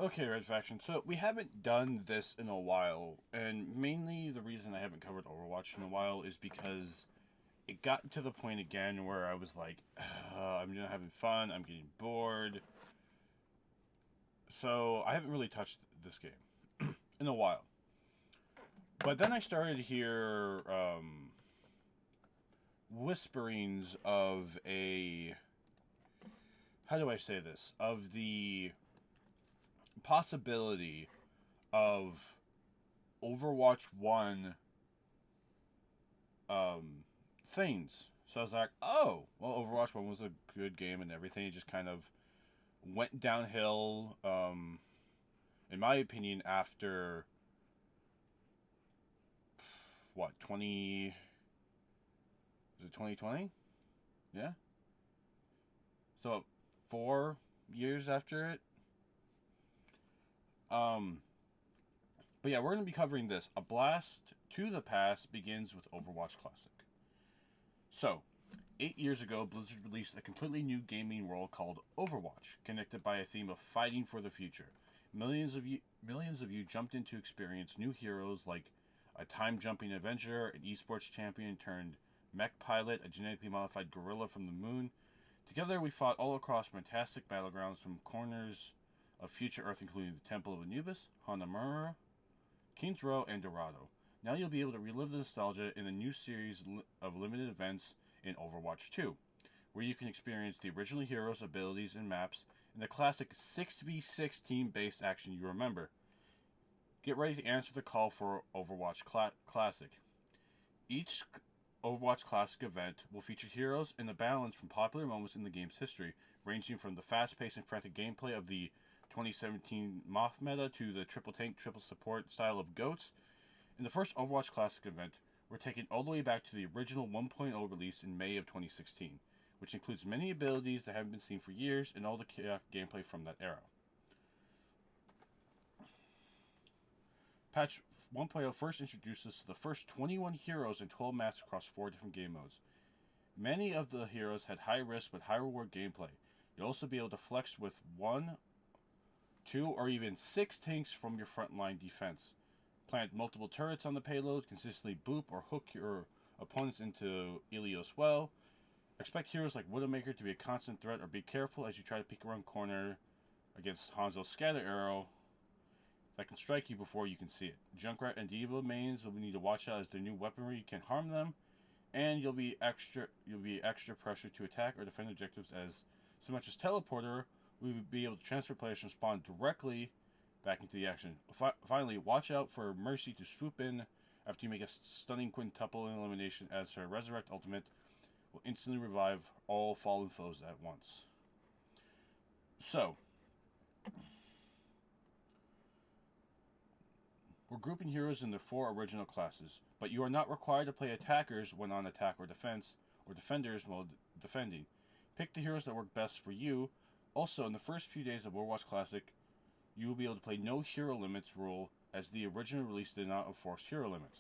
Okay, Red Faction. So we haven't done this in a while, and mainly the reason I haven't covered Overwatch in a while is because it got to the point again where I was like, I'm not having fun, I'm getting bored. So I haven't really touched this game in a while. But then I started to hear whisperings of a. How do I say this? Of the possibility of Overwatch 1 things. So I was like, oh, well, Overwatch 1 was a good game and everything. It just kind of went downhill, in my opinion, after, what, 20. Is it 2020? Yeah? So, 4 years after it? Um, but yeah, we're going to be covering this. A Blast to the Past begins with Overwatch Classic. So, 8 years ago, Blizzard released a completely new gaming world called Overwatch, connected by a theme of fighting for the future. Millions of you jumped in to experience new heroes like a time-jumping Avenger, an esports champion turned mech pilot, a genetically modified gorilla from the moon. Together, we fought all across fantastic battlegrounds from corners of future Earth, including the Temple of Anubis, Hanamura, Kings Row, and Dorado. Now you'll be able to relive the nostalgia in a new series of limited events in Overwatch 2, where you can experience the original heroes' abilities and maps in the classic 6v6 team-based action you remember. Get ready to answer the call for Overwatch Classic. Each Overwatch Classic event will feature heroes and a balance from popular moments in the game's history, ranging from the fast-paced and frantic gameplay of the 2017 Moth meta to the triple tank, triple support style of GOATs. In the first Overwatch Classic event, we're taken all the way back to the original 1.0 release in May of 2016, which includes many abilities that haven't been seen for years and all the gameplay from that era. Patch 1.0 first introduced us to the first 21 heroes and 12 maps across 4 different game modes. Many of the heroes had high risk but high reward gameplay. You'll also be able to flex with 1, 2, or even 6 tanks from your frontline defense. Plant multiple turrets on the payload, consistently boop or hook your opponents into Ilios well. Expect heroes like Widowmaker to be a constant threat, or be careful as you try to peek around corner against Hanzo's Scatter Arrow that can strike you before you can see it. Junkrat and D.Va mains will need to watch out as their new weaponry can harm them, and you'll be extra pressure to attack or defend objectives as so much as Teleporter will be able to transfer players from spawn directly back into the action. Finally, watch out for Mercy to swoop in after you make a stunning quintuple elimination, as her Resurrect ultimate will instantly revive all fallen foes at once. So, we're grouping heroes in the 4 original classes, but you are not required to play attackers when on attack or defense, or defenders while defending. Pick the heroes that work best for you. Also, in the first few days of Overwatch Classic, you will be able to play no hero limits rule, as the original release did not enforce hero limits.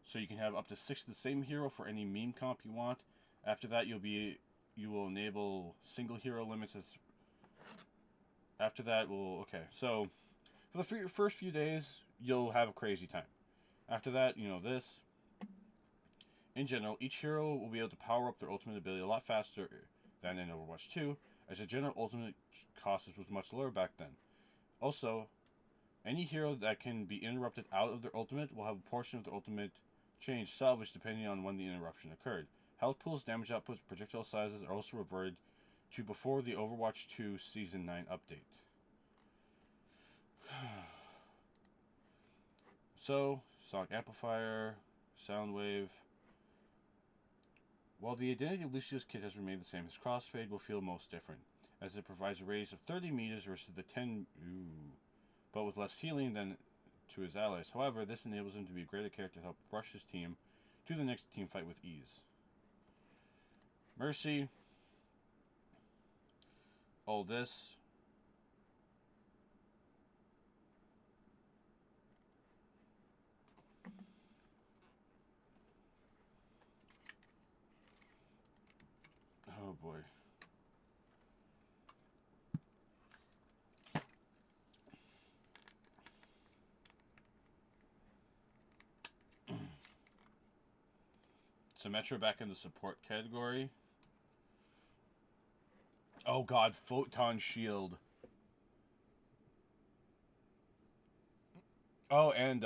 So you can have up to 6 of the same hero for any meme comp you want. After that, you will enable single hero limits as. After that, so for the first few days, you'll have a crazy time. After that, this. In general, each hero will be able to power up their ultimate ability a lot faster than in Overwatch 2, as the general ultimate cost was much lower back then. Also, any hero that can be interrupted out of their ultimate will have a portion of their ultimate change salvaged depending on when the interruption occurred. Health pools, damage outputs, projectile sizes are also reverted to before the Overwatch 2 Season 9 update. So, Sonic Amplifier, Soundwave. While the identity of Lucio's kit has remained the same, his crossfade will feel most different, as it provides a radius of 30 meters versus the 10, but with less healing than to his allies. However, this enables him to be a greater character to help rush his team to the next team fight with ease. Mercy. All this. Oh boy. Symmetra back in the support category. Oh god, Photon Shield. Oh, and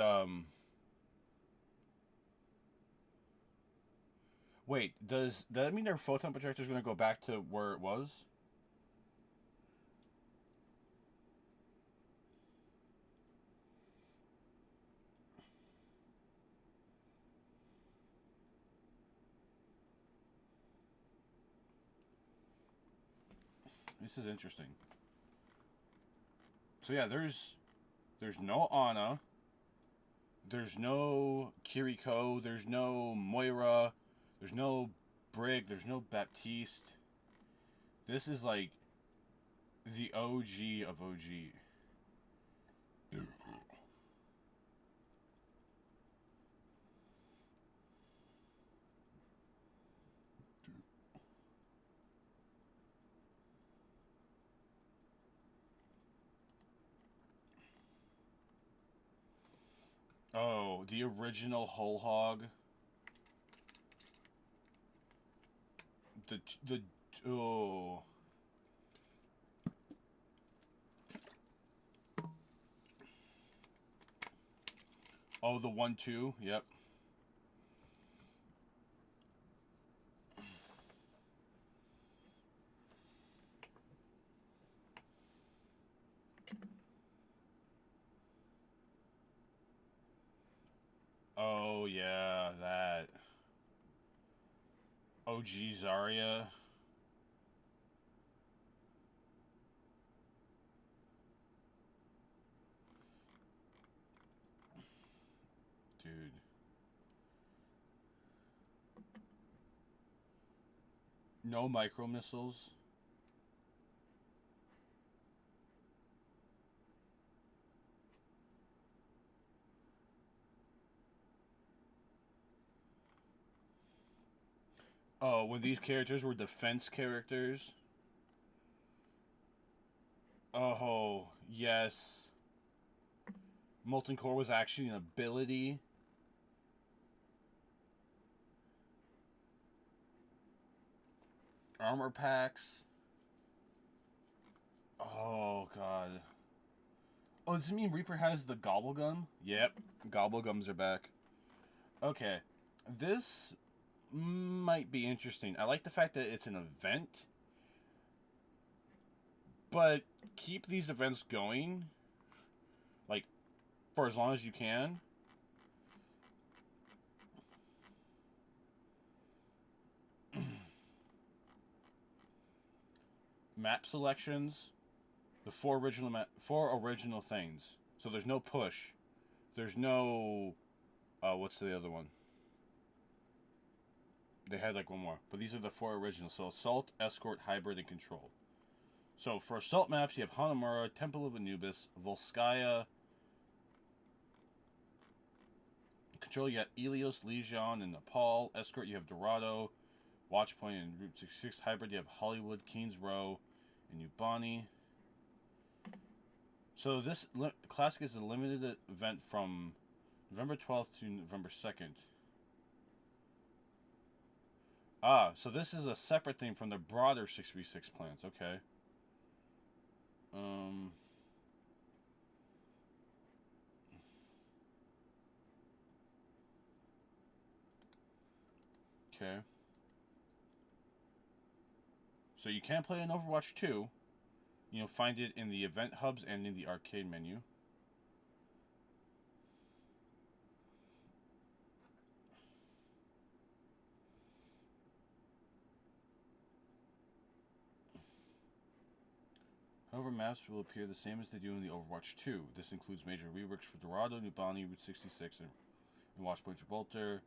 wait, does that mean their photon projector is going to go back to where it was? This is interesting. So yeah, there's no Ana, there's no Kiriko, there's no Moira, there's no Brig, there's no Baptiste. This is like the OG of OG. Oh, the original whole hog. The oh. Oh, the 1-2. Yep. Oh yeah, that OG Zarya. Dude. No micro missiles. Oh, when these characters were defense characters. Oh, yes. Molten Core was actually an ability. Armor packs. Oh, God. Oh, does it mean Reaper has the Gobblegum? Yep, Gobblegums are back. Okay, this might be interesting. I like the fact that it's an event, but keep these events going, like, for as long as you can. Map selections, the four original things. So there's no push. There's no, what's the other one? They had like one more, but these are the four originals. So Assault, Escort, Hybrid, and Control. So for Assault maps, you have Hanamura, Temple of Anubis, Volskaya. Control, you have Ilios, Legion, and Nepal. Escort, you have Dorado, Watchpoint, and Route 66. Hybrid, you have Hollywood, Keynes Row, and Ubani. So this Classic is a limited event from November 12th to November 2nd. Ah, so this is a separate thing from the broader 6v6 plans. Okay. Okay. So you can play in Overwatch 2. You'll find it in the event hubs and in the arcade menu. However, maps will appear the same as they do in the Overwatch 2. This includes major reworks for Dorado, Nubani, Route 66, and Watchpoint Gibraltar.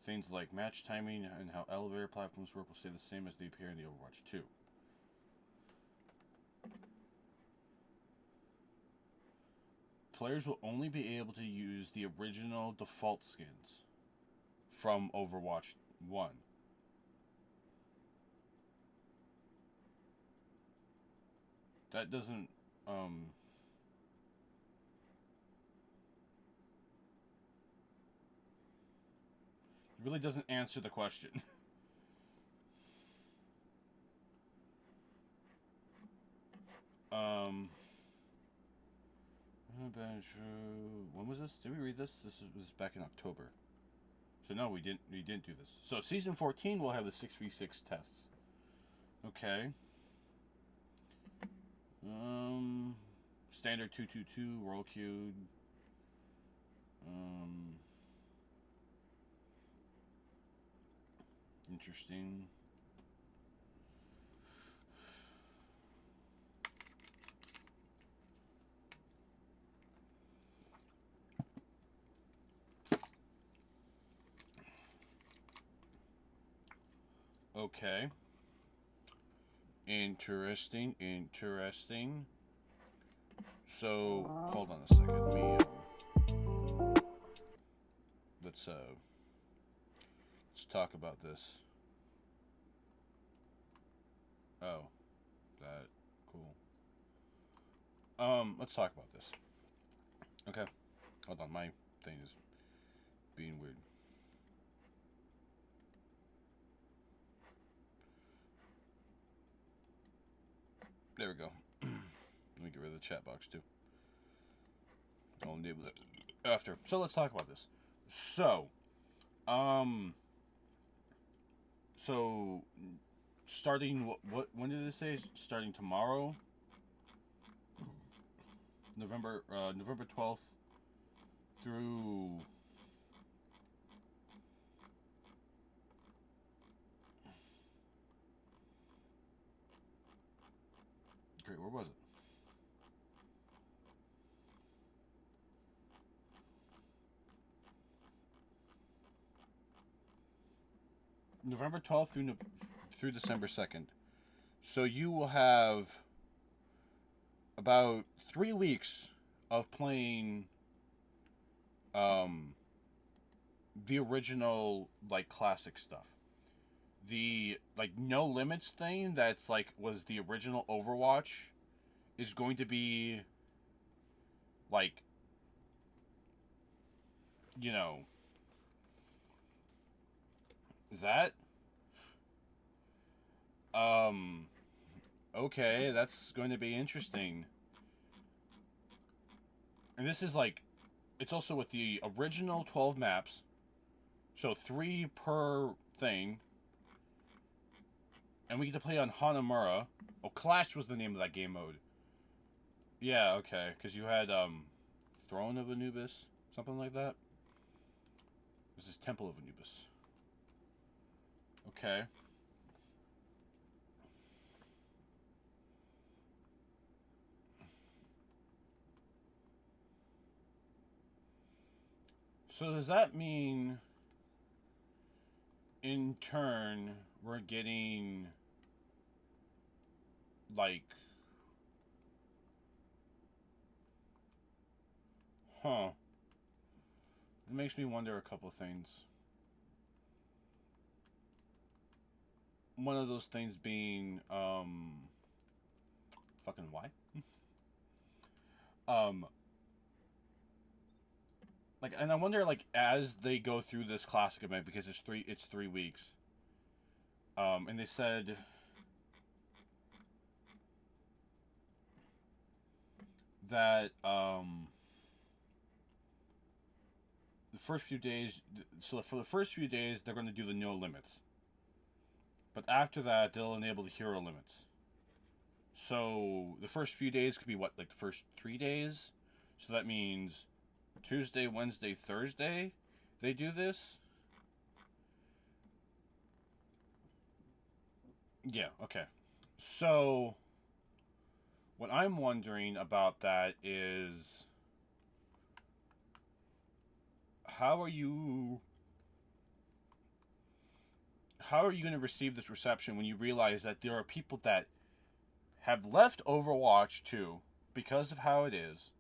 Things like match timing and how elevator platforms work will stay the same as they appear in the Overwatch 2. Players will only be able to use the original default skins from Overwatch 1. That doesn't, really doesn't answer the question. When was this? Did we read this? This was back in October. So no, we didn't. We didn't do this. So season 14 will have the 6v6 tests. Okay. Standard 222 world queued. Interesting. Okay. Interesting. So, hold on a second. Let's talk about this. Oh, that cool. Let's talk about this. Okay. Hold on, my thing is being weird. There we go. Let me get rid of the chat box too. I'll enable it after. So let's talk about this. So starting what when did it say? Starting tomorrow, November 12th through great. Where was it? November 12th through December 2nd. So you will have about 3 weeks of playing the original like classic stuff. The like no limits thing that's like was the original Overwatch is going to be like, you know, that okay, that's going to be interesting. And this is like it's also with the original 12 maps. So 3 per thing. And we get to play on Hanamura. Oh, Clash was the name of that game mode. Yeah, okay, cuz you had Throne of Anubis, something like that. This is Temple of Anubis. Okay. So does that mean, in turn, we're getting, like, huh? It makes me wonder a couple things. One of those things being, fucking why? Like, and I wonder, like, as they go through this classic event, because it's 3 weeks, and they said that, the first few days, so for the first few days, they're going to do the no limits. But after that, they'll enable the hero limits. So the first few days could be what, like the first 3 days? So that means Tuesday, Wednesday, Thursday, they do this? Yeah, okay. So what I'm wondering about that is, how are you going to receive this reception when you realize that there are people that have left Overwatch 2 because of how it is,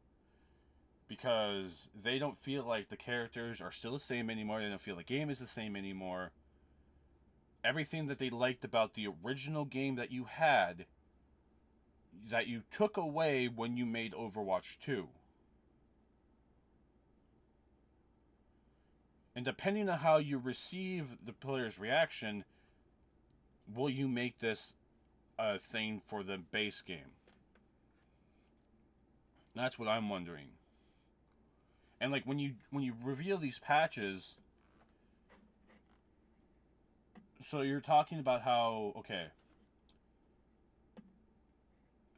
because they don't feel like the characters are still the same anymore, they don't feel the game is the same anymore. Everything that they liked about the original game that you had, that you took away when you made Overwatch 2. And depending on how you receive the player's reaction, will you make this a thing for the base game? That's what I'm wondering. And like when you reveal these patches, so you're talking about how, okay,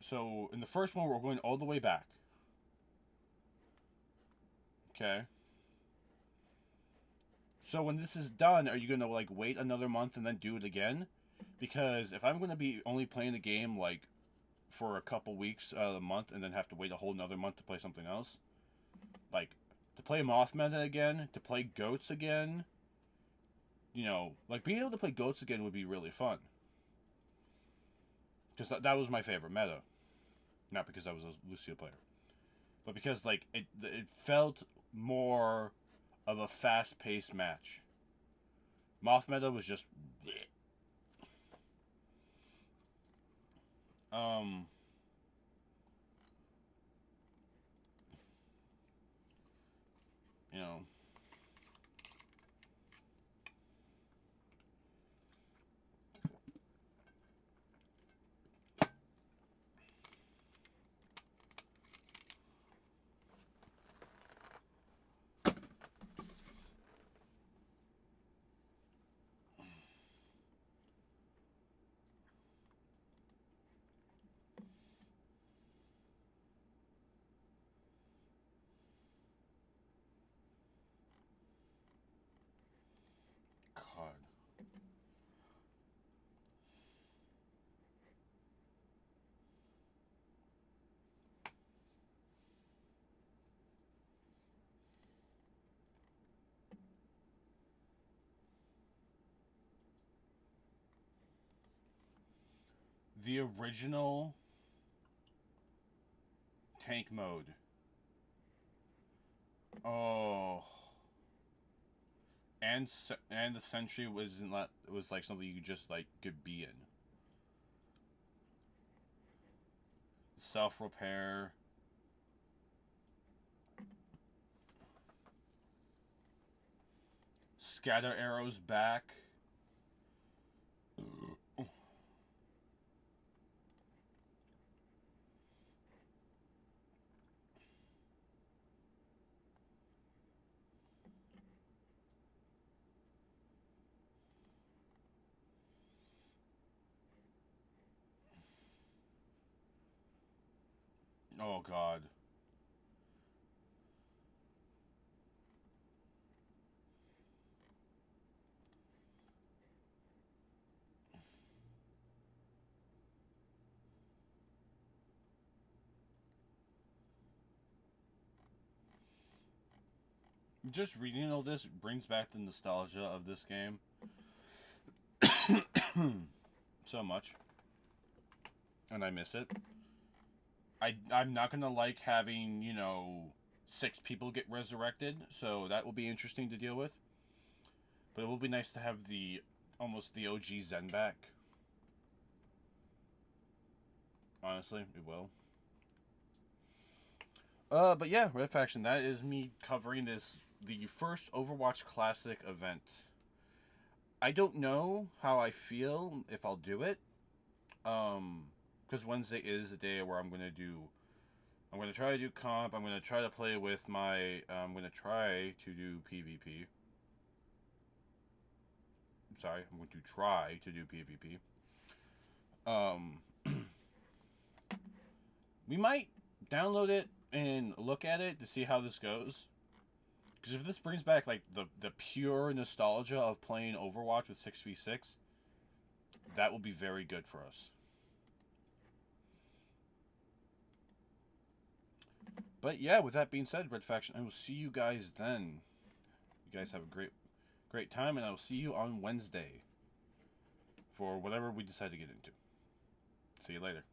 so in the first one we're going all the way back. Okay. So when this is done, are you gonna like wait another month and then do it again? Because if I'm gonna be only playing the game like for a couple weeks out of the month and then have to wait a whole another month to play something else, like to play Moth Meta again, to play Goats again, you know, like being able to play Goats again would be really fun. Because that was my favorite meta. Not because I was a Lucio player, but because like it felt more of a fast-paced match. Moth Meta was just um you know, God. The original tank mode. Oh, and the sentry was like something you just like could be in. Self repair. Scatter arrows back. Oh God. Just reading all this brings back the nostalgia of this game so much, and I miss it. I'm not gonna like having, you know, 6 people get resurrected, so that will be interesting to deal with. But it will be nice to have the almost the OG Zen back. Honestly, it will. But yeah, Red Faction. That is me covering the first Overwatch Classic event. I don't know how I feel if I'll do it. Because Wednesday is the day where I'm gonna try to do comp. I'm gonna try to play with my. I'm gonna try to do PvP. Sorry, I'm going to try to do PvP. Um, we might download it and look at it to see how this goes. Because if this brings back like the pure nostalgia of playing Overwatch with 6v6, that will be very good for us. But yeah, with that being said, Red Faction, I will see you guys then. You guys have a great time, and I will see you on Wednesday for whatever we decide to get into. See you later.